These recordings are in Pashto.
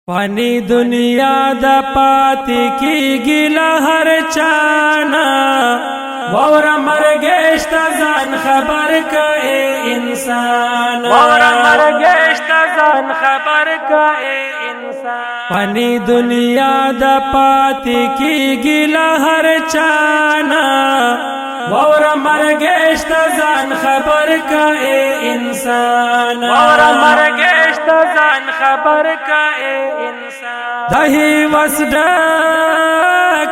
فانی دنیا دا پاتی کی گلا ہر چانا وور مرگشت زان خبر کا اے انسان وور مرگشت زان خبر کا اے انسان فانی دنیا دا پاتی کی گلا ہر چانا وور مرگشت زان خبر کا اے انسان وور مرگشت زان خبر کا اے انسان دہی وسڈا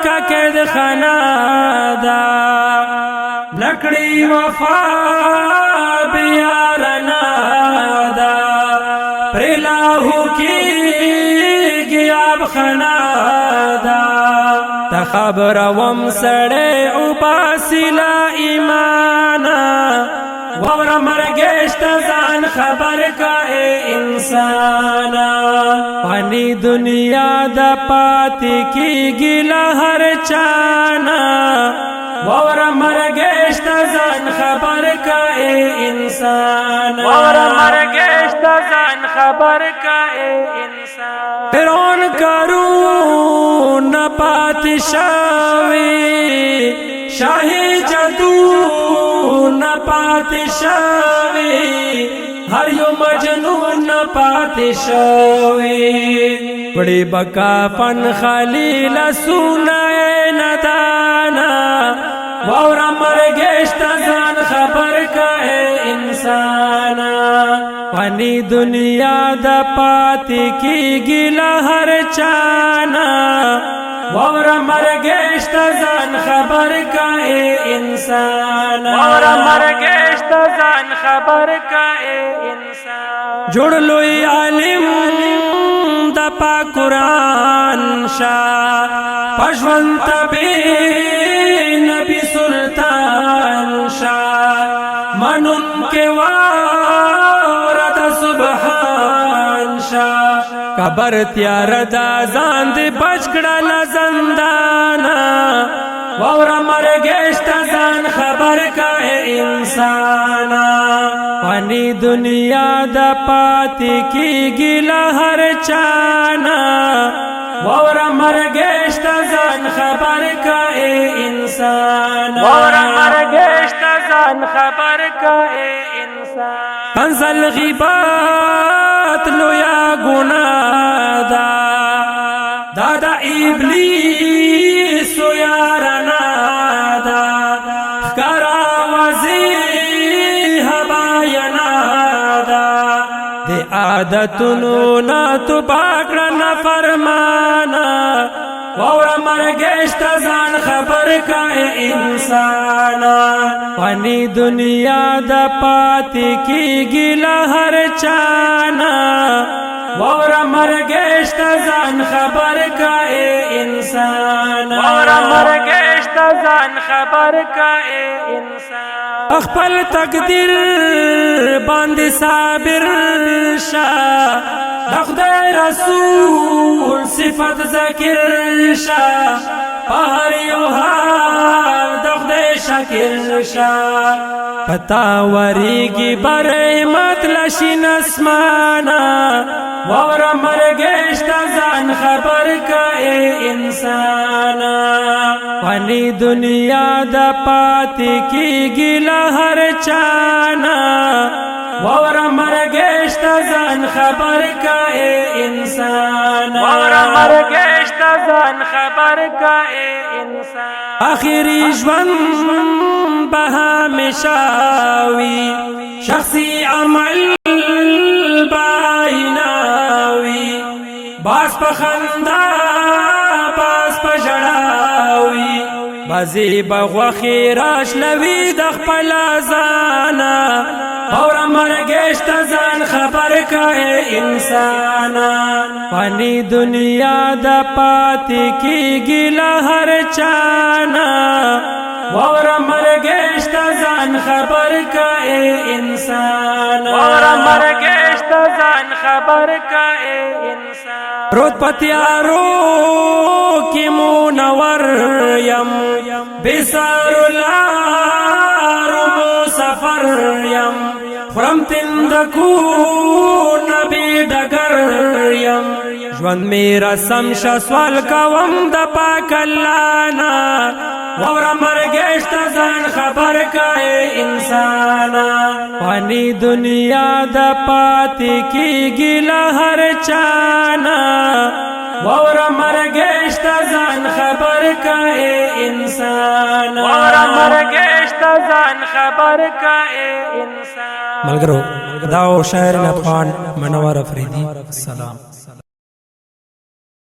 کا قید خانہ دا لکڑی وفا بیارنا دا پریلاہو کی گیاب خانہ دا تخبر وم سڑے عباسلا ایمانا وور مرگشت زان خبر کا اے انسانا فانی دنیا دا پاتی کی گلا ہر چانا وور مرگشت زان خبر کا اے انسان وور مرگشت زان خبر کا اے انسان فرعون قارون پاتی شاوی شاہی جدو پاتی شاوی ہر یو مجنون پاتی شاوی بڑی بکا پن خلیل سونائے ندانا وور مرگشت زان خبر کا اے انسانا فانی دنیا دا پاتی کی گلا ہر چانا وور مرگشت زان خبر کا اے انسان وور مرگشت زان خبر کا اے انسان جوڑ لوی عالم دا پا قرآن شاہ پشونت بی نبی سلطان شاہ منن کے وارد سبحان شاہ قبر تیار دا زاند بچکڑا لزندانا وور مرگشت زان خبر کا اے انسانا فانی دنیا دا پاتی کی گلا ہر چانا وور مرگشت زان خبر کا اے انسان وور مرگشت زان خبر کا اے انسان کنزل غیبات لویا گناہ دا دادا ابلیس یارنا دا خکارا وزیح باینا دا دی عادتنو ناتو باکرنا فرمانا وور مرگشت زان خبر کا اے انسانا فانی دنیا دا پاتی کی گلا ہر چانا وور مرگشت زان خبر کا اے انسان وور مرگشت زان خبر کا اے انسان اخپل تقدیر باند صابر شاہ دخدے رسول صفت ذکر شاہ پہریو حال دخدے شکر شاہ پتاوری کی برئی مطلشن اسمانا وور مرگشت زان خبر کا اے انسانا فانی دنیا دا پاتی کی گلا ہر چانا وور مرگشت زان خبر کا اے انسان وور مرگشت زان خبر کا اے انسان آخری جوان بہا مشاوی شخصی عمل بائناوی باس پخندا باس پجڑاوی بازی بغوخی راش لوی دخ پلازانا اور مرگشت زان خبر کا اے انسانا فانی دنیا دا پاتی کی گلا ہر چانا وور مرگشت زان خبر کا اے انسان وور مرگشت زان خبر کا اے انسان روت پتیارو کی مونور یم بسار الار مسافر یم خرم تندکو نبی ڈگر یم ژوند می رسم شسوال کوم د پاک الله نا وور مرګشت ځان خبر کای انسان پانی دنیا د پاتې کیږي له هر چانا وور مرګشت ځان خبر کای انسان وور مرګشت ځان خبر کای انسان ملګرو دا شاعر نطفان منور افریدی سلام